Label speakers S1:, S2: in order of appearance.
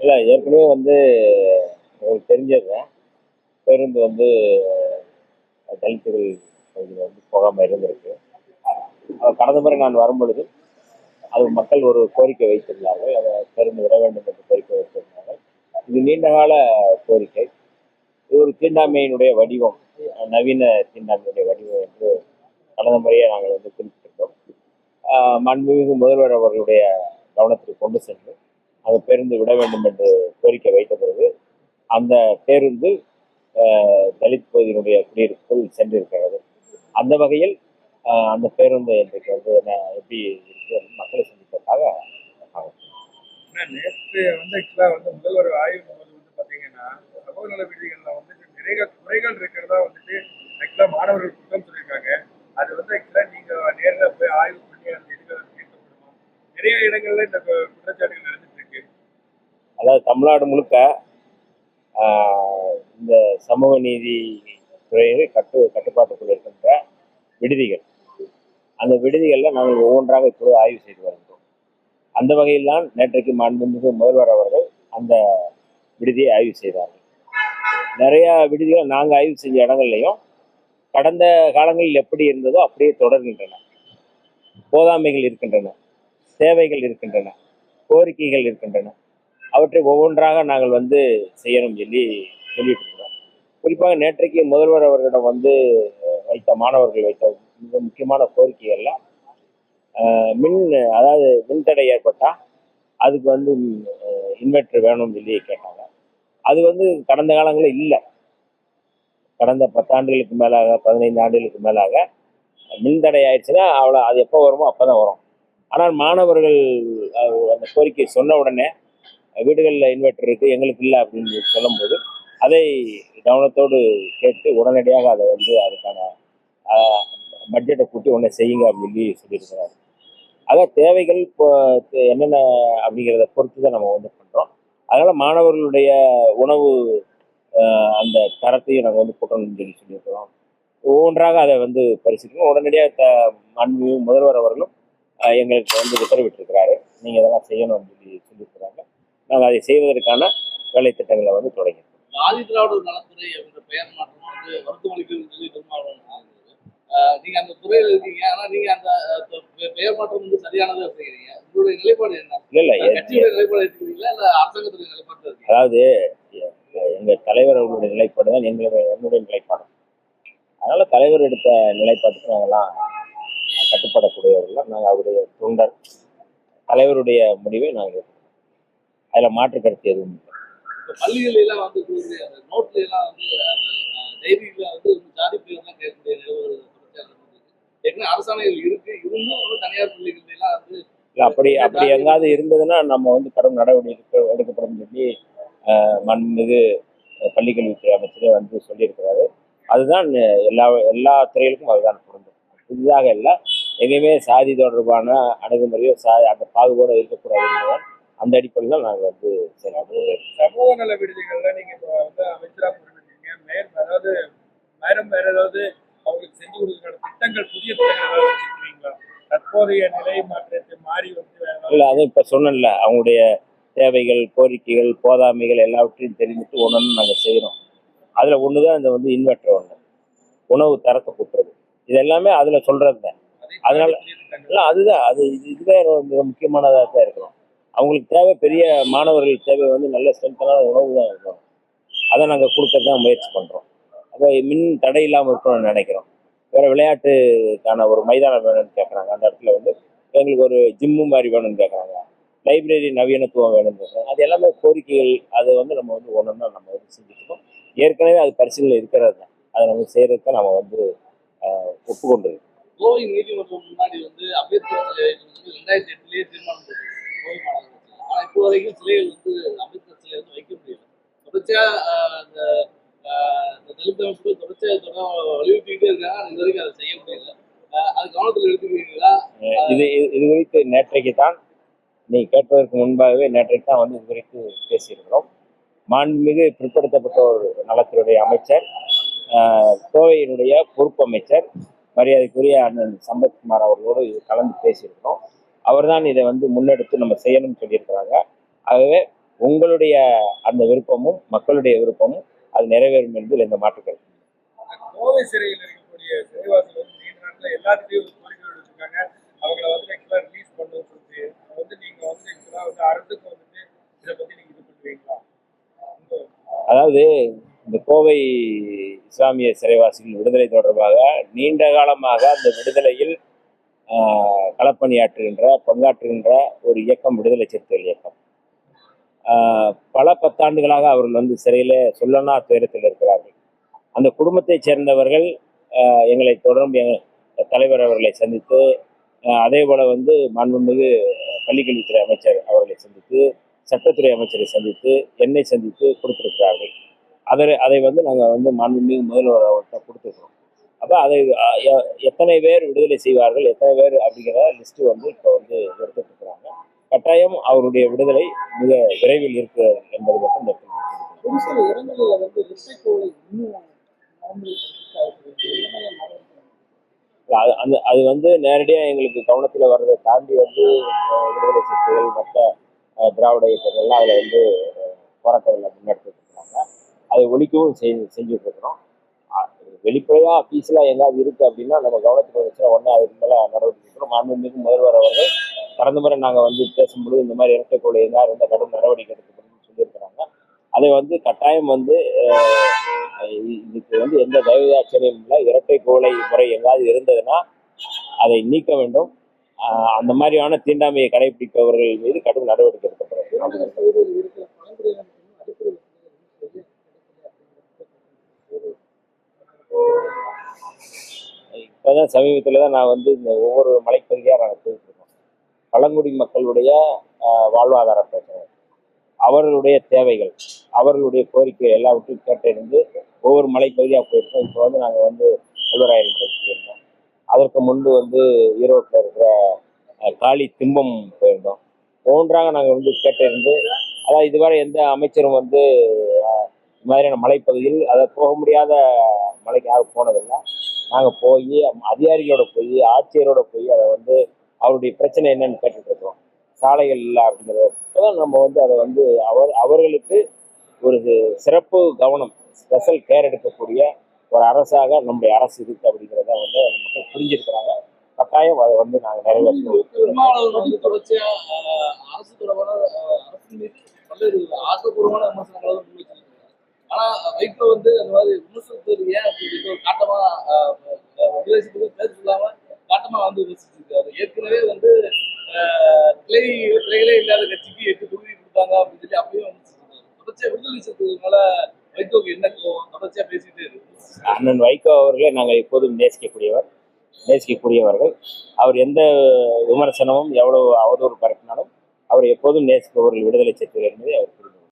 S1: இல்லை ஏற்கனவே வந்து உங்களுக்கு தெரிஞ்சது பேருந்து வந்து தலித்துகள் பகுதியில் வந்து போகாமல் இருந்திருக்கு. கடந்த முறை நான் வரும்பொழுது அது மக்கள் ஒரு கோரிக்கை வைத்திருந்தார்கள். அதை பேருந்து விட வேண்டும் என்று கோரிக்கை வைத்திருந்தார்கள். இது நீண்டகால கோரிக்கை. இது ஒரு தீண்டாமையினுடைய வடிவம், நவீன தீண்டாமையுடைய வடிவம் என்று கடந்த முறையை நாங்கள் வந்து குறிப்பிட்டிருந்தோம். மாண்புமிகு முதல்வர் அவர்களுடைய கவனத்திற்கு கொண்டு சென்று அந்த பேருந்து விட வேண்டும் என்று கோரிக்கை வைத்த பிறகு அந்த பேருந்து தலித் பகுதியினுடைய குடியிருப்புக்குள் சென்றிருக்கிறது. அந்த வகையில் அந்த பேருந்து இன்றைக்கு வந்து எப்படி இருக்கு மக்களை சந்திப்பதற்காக
S2: நேற்று வந்து ஆக்சுவலா வந்து முதல்வர் ஆய்வு போது வந்து பாத்தீங்கன்னா சமூக நல விதிகள்ல வந்துட்டு நிறைய குறைகள் இருக்கிறதா வந்துட்டு ஆக்சுவலா மாணவர்கள் குற்றம் சொல்லியிருக்காங்க. அது வந்து ஆக்சுவலா நீங்க நேரில் போய் ஆய்வு பண்ணி அந்த இதுகளை தீர்க்கப்படுமா? நிறைய இடங்கள்ல இந்த குற்றச்சாட்டுகள் நடந்துட்டு இருக்கு.
S1: அதாவது தமிழ்நாடு முழுக்க இந்த சமூக நீதி துறையை கட்டுப்பாட்டுக்குள் இருக்கின்ற விடுதிகள், அந்த விடுதிகளில் நாங்கள் ஒவ்வொன்றாக இப்போது ஆய்வு செய்து வருகிறோம். அந்த வகையில் தான் நேற்றைக்கு மாண்புமிகு முதல்வர் அவர்கள் அந்த விடுதியை ஆய்வு செய்தார்கள். நிறைய விடுதிகள் நாங்கள் ஆய்வு செஞ்ச இடங்கள்லையும் கடந்த காலங்களில் எப்படி இருந்ததோ அப்படியே தொடர்கின்றன. போதாமைகள் இருக்கின்றன, தேவைகள் இருக்கின்றன, கோரிக்கைகள் இருக்கின்றன. அவற்றை ஒவ்வொன்றாக நாங்கள் வந்து செய்யணும் சொல்லிட்டு இருக்கிறோம். குறிப்பாக நேற்றைக்கு முதல்வர் அவர்களிடம் வந்து மாணவர்கள் வைத்த மிக முக்கியமான கோரிக்கைகள்ல அதாவது மின்தடை ஏற்பட்டால் அதுக்கு வந்து இன்வெர்டர் வேணும்னு சொல்லி கேட்டாங்க. அது வந்து கடந்த காலங்களில் இல்லை. கடந்த 10 ஆண்டுகளுக்கு மேலாக 15 ஆண்டுகளுக்கு மேலாக மின்தடை ஆயிடுச்சுன்னா அவ்வளோ அது எப்போ வருமோ அப்போ தான் வரும். ஆனால் மாணவர்கள் அந்த கோரிக்கை சொன்ன உடனே வீடுகளில் இன்வெர்டர் இருக்குது எங்களுக்கு இல்லை அப்படின்னு சொல்லும்போது அதை கவனத்தோடு கேட்டு உடனடியாக அதை வந்து அதுக்கான பட்ஜெட்டை கூட்டி உடனே செய்யுங்க அப்படின்னு சொல்லியிருக்கிறாரு. அதான் தேவைகள் இப்போ என்னென்ன அப்படிங்கிறத பொறுத்து தான் நம்ம வந்து பண்ணுறோம். அதனால் மாணவர்களுடைய உணவு அந்த தரத்தையும் நாங்கள் வந்து கூட்டணும்னு சொல்லியிருக்கிறோம். ஒவ்வொன்றாக அதை வந்து பரிசீலிக்கணும். உடனடியாக மாண்புமிகு முதல்வர் அவர்களும் எங்களுக்கு வந்து உத்தரவிட்டிருக்கிறாரு, நீங்கள் இதெல்லாம் செய்யணும் அப்படின்னு சொல்லியிருக்கிறாங்க. நாங்கள் அதை செய்வதற்கான வேலை திட்டங்களை வந்து தொடங்கியிருக்கோம்.
S3: ஆதி திராவிடர் நலத்துறை அப்படின்ற பெயர் மாற்றம் வந்து மருத்துவமனைக்கு சொல்லி பெரும்பாலும் நீங்க அந்த துறையில இருக்கீங்க. ஆனா நீங்க அந்த பெயர் மாற்றம் வந்து சரியானதை செய்யறீங்க. உங்களுடைய நிலைப்பாடு என்ன?
S1: இல்ல
S3: கட்சியுடைய நிலைப்பாடு எடுத்துக்கிறீங்களா இல்ல அரசாங்கத்துடைய நிலைப்பாடு இருக்கு?
S1: அதாவது எங்க தலைவர் அவர்களுடைய நிலைப்பாடு தான் என்னுடைய நிலைப்பாடு. அதனால தலைவர் எடுத்த நிலைப்பாட்டுக்கு நாங்கெல்லாம் கட்டுப்படக்கூடியவர்கள். நாங்கள் அவருடைய தொண்டர். தலைவருடைய முடிவை நாங்கள் அதில் மாற்று கருத்து எதுவும் இல்லை.
S3: பள்ளிகள் எல்லாம் வந்து நோட்ல எல்லாம் வந்து டைரியில வந்து ஜாதி பேர்லாம் கேட்கக்கூடிய நிலவரம் அரசாணைகள் இருக்கு. இருந்தும் தனியார் பள்ளிகள் எல்லாம் வந்து
S1: அப்படி எங்காவது இருந்ததுன்னா நம்ம வந்து கடும் நடவடிக்கை எடுக்கப்படும் சொல்லி மாண்புமிகு பள்ளிக்கல்வித்துறை அமைச்சரே வந்து சொல்லியிருக்கிறாரு. அதுதான் எல்லா துறைகளுக்கும் அதுதான் பொருந்தும். புதிதாக இல்லை, எங்கேயுமே சாதி தொடர்பான அணுகுமுறையோ அந்த பாகுபாடு இருக்கக்கூடாது. அந்த அடிப்படையில் நாங்கள் வந்து
S2: சமூக நல விடுதிகள்ல நீங்க வந்து அமைச்சரா பொறுப்பேற்றீங்க. அதாவது மேடம் வேற ஏதாவது அவங்களுக்கு செஞ்சு கொடுக்கிற திட்டங்கள், புதிய திட்டங்கள் ஏதாவது வச்சிருக்கீங்களா? தற்போதைய நிலை மாற்றத்தை மாறி வந்து
S1: இல்லை, அது இப்போ சொன்னல அவங்களுடைய தேவைகள், கோரிக்கைகள், போதாமைகள் எல்லாவற்றையும் தெரிஞ்சுட்டு ஒன்று நாங்கள் செய்கிறோம். அதில் ஒன்று தான் இந்த வந்து இன்வெர்டர் ஒன்று, உணவு தரத்தை கூட்டுறது, இது எல்லாமே அதில் சொல்கிறது தான். அதனால அதுதான் இதுவே மிக முக்கியமானதாக தான் இருக்கிறோம். அவங்களுக்கு தேவை பெரிய மாணவர்கள் தேவை வந்து நல்ல ஸ்ட்ரென்த்தான உணவு தான் இருக்கணும். அதை நாங்கள் கொடுக்கறது தான் முயற்சி பண்ணுறோம். அப்போ மின் தடை இல்லாமல் இருக்கணும்னு நினைக்கிறோம். வேறு விளையாட்டுக்கான ஒரு மைதானம் வேணும்னு கேட்குறாங்க. அந்த இடத்துல வந்து எங்களுக்கு ஒரு ஜிம்மு மாதிரி வேணும்னு கேட்குறாங்க. லைப்ரரி நவீனத்துவம் வேணும்னு கேட்குறாங்க. அது எல்லாமே கோரிக்கைகள். அதை வந்து நம்ம வந்து ஒன்றுன்னா நம்ம வந்து செஞ்சுக்கணும். ஏற்கனவே அது பரிசீலனை இருக்கிறது தான். அதை நம்ம செய்கிறதுக்கு நம்ம வந்து ஒப்புக்கொண்டிருக்கோம்.
S3: கோவை நீதிமன்றம் முன்னாடி வந்து அம்பேத்கர் சிலை 2008 தீர்மானம் போட்டு கோவை மாநகராட்சி. ஆனா இப்போ வரைக்கும் சிலைகள் வந்து அம்பேத்கர் சிலை வந்து வைக்க முடியல. தொடர்ச்சியா அந்த தலித் அமைப்புகள் தொடர்ச்சியா வலியுறுத்திக்கிட்டே இருக்காங்க. இது வரைக்கும் அதை செய்ய முடியல. அது கவனத்தில் எடுத்துக்கிறீங்களா?
S1: இது குறித்து நேற்றைக்கு தான் நீ கேட்பதற்கு முன்பாகவே நேற்றைக்கு தான் வந்து இது குறித்து பேசியிருக்கிறோம். மாண்புமிகு பிற்படுத்தப்பட்டோர் நலத்துறையுடைய அமைச்சர், கோவையினுடைய பொறுப்பு அமைச்சர் மரியாதைக்குரிய அண்ணன் சம்பத்குமார் அவர்களோடு கலந்து பேசியிருக்கிறோம். அவர் தான் இதை வந்து முன்னெடுத்து நம்ம செய்யணும்னு சொல்லியிருக்கிறாங்க. ஆகவே உங்களுடைய அந்த விருப்பமும் மக்களுடைய விருப்பமும் அது நிறைவேறும் என்பதில் எந்த மாற்றுக்கள்.
S2: கோவை சிறையில் இருக்கக்கூடிய சிறைவாசிகள் வந்து நீண்ட நாட்கள் எல்லாத்துலேயும் ஒரு கோரிக்கை வச்சிருக்காங்க. அவங்கள வந்து ஆக்சுவலாக ரிலீஸ் பண்ணணும்னு சொல்லிட்டு வந்து நீங்க வந்து ஆக்சுவலாக வந்து அரசுக்கு வந்துட்டு இதை பத்தி நீங்க இது பண்ணுவீங்களா?
S1: அதாவது இந்த கோவை இஸ்லாமிய சிறைவாசிகள் விடுதலை தொடர்பாக நீண்ட காலமாக அந்த விடுதலையில் களப்பணியாற்றுகின்ற பங்காற்றுகின்ற ஒரு இயக்கம் விடுதலை சிறுத்தைகள் இயக்கம். பல பத்தாண்டுகளாக அவர்கள் வந்து சிறையில் சொல்லனா துயரத்தில் இருக்கிறார்கள். அந்த குடும்பத்தைச் சேர்ந்தவர்கள் எங்களை தொடர்ந்து தலைவர் அவர்களை சந்தித்து, அதே போல வந்து மாண்புமிகு பள்ளிக்கல்வித்துறை அமைச்சர் அவர்களை சந்தித்து, சட்டத்துறை அமைச்சரை சந்தித்து, என்னை சந்தித்து கொடுத்திருக்கிறார்கள். அதை வந்து நாங்கள் வந்து மாண்புமிகு முதல்வர் அவர்கிட்ட கொடுத்துருக்கோம். அப்போ அதை எத்தனை பேர் விடுதலை செய்வார்கள், எத்தனை பேர் அப்படிங்கிற லிஸ்ட்டு வந்து இப்போ வந்து எடுத்துட்டு இருக்கிறாங்க. கட்டாயம் அவருடைய விடுதலை மிக விரைவில் இருக்கு என்பது மட்டும் இந்த
S3: ஒரு சில இடங்களில் வந்து ரிசைக்கோளை இன்னும்
S1: அது வந்து நேரடியாக எங்களுக்கு கவனத்தில் வர்றதை தாண்டி வந்து விடுதலை சிறுத்தைகள் மற்ற திராவிட இயக்கங்கள்லாம் அதில் வந்து போராட்டங்களை முன்னெடுத்துட்டு இருக்கிறாங்க. அதை ஒழிக்கவும் செஞ்சுட்டு இருக்கிறோம். வெளிப்படையாக பீஸ்லாம் எங்காவது இருக்குது அப்படின்னா நம்ம கவனத்துக்கு வந்துச்சுன்னா உடனே அதுக்கு மேலே நடவடிக்கை எடுக்கிறோம். மாண்புமிகு முதல்வர் அவர்கள் கடந்த முறை நாங்கள் வந்து பேசும்போது இந்த மாதிரி இரட்டைக்கோளை எங்காவது இருந்தால் கடும் நடவடிக்கை எடுக்கணும்னு சொல்லியிருக்கிறாங்க. அதை வந்து கட்டாயம் வந்து இதுக்கு வந்து எந்த தயவுதாட்சணியும் இல்லை. இரட்டைக்கோளை முறை எங்காவது இருந்ததுன்னா அதை நீக்க வேண்டும். அந்த மாதிரியான தீண்டாமையை கடைபிடிப்பவர்கள் மீது கடும் நடவடிக்கை எடுக்கப்படும். இப்போதான் சமீபத்தில் தான் நான் வந்து இந்த ஒவ்வொரு மலைப்பகுதியாக நாங்கள் போயிட்டு இருக்கோம். பழங்குடி மக்களுடைய வாழ்வாதார பிரச்சனை, அவர்களுடைய தேவைகள், அவர்களுடைய கோரிக்கை எல்லாவற்றையும் கேட்டறிந்து ஒவ்வொரு மலைப்பகுதியாக போயிருக்கோம். இப்போ வந்து நாங்கள் வந்து கல்வராயன் மலைக்கு போயிருந்தோம். அதற்கு முன்பு வந்து ஈரோட்டில் இருக்கிற காளி திம்பம் போயிருந்தோம். ஒவ்வொன்றாக நாங்கள் வந்து கேட்டறிந்து, அதாவது இதுவரை எந்த அமைச்சரும் வந்து இந்த மாதிரியான மலைப்பகுதியில் அதை போக முடியாத மலைக்கு யாரும் போனதில்லை. நாங்கள் போய் அதிகாரிகளோட போய் ஆட்சியரோட போய் அதை வந்து அவருடைய பிரச்சனை என்னன்னு கேட்டுட்டு இருக்கிறோம். சாலைகள் இல்லை அப்படிங்கிறத இப்போதான் நம்ம வந்து அதை வந்து அவர்களுக்கு ஒரு சிறப்பு கவனம், ஸ்பெஷல் கேர் எடுக்கக்கூடிய ஒரு அரசாக நம்முடைய அரசு இருக்கு அப்படிங்கிறத வந்து மக்கள் புரிஞ்சிருக்கிறாங்க. கட்டாயம் அதை வந்து நாங்கள் நிறைவேற்றுவோம்.
S3: தொடர்ச்சியா அரசு தொடர்பான அரசு மீது பல்வேறு ஆக்கப்பூர்வமான விமர்சனங்களை முன்வச்சிருக்காங்க. ஆனா வைகோ வந்து அந்த மாதிரி விமர்சனத்துக்கு ஏன் அப்படின்னு ஒரு காட்டமா விமர்சனத்துக்கு பேர் சொல்லாம காட்டமா வந்து விமர்சிச்சிருக்காரு. ஏற்கனவே வந்து கிளைகளே இல்லாத கட்சிக்கு 8 தொகுதி கொடுத்தாங்க அப்படின்னு சொல்லி அப்பயும் விமர்சிச்சிருக்காரு. தொடர்ச்சியா விடுதலை சிறுத்தைகள் வைகோக்கு என்ன தொடர்ச்சியா பேசிட்டே இருக்கு.
S1: அண்ணன் வைகோ அவர்களே நாங்கள் எப்போதும் நேசிக்கக்கூடியவர்கள். அவர் எந்த விமர்சனமும் எவ்வளவு அவதூறு பரப்பினாலும் அவர் எப்போதும் நேசிப்பவர்கள் விடுதலை சிறுத்தைகள் என்பதை அவர்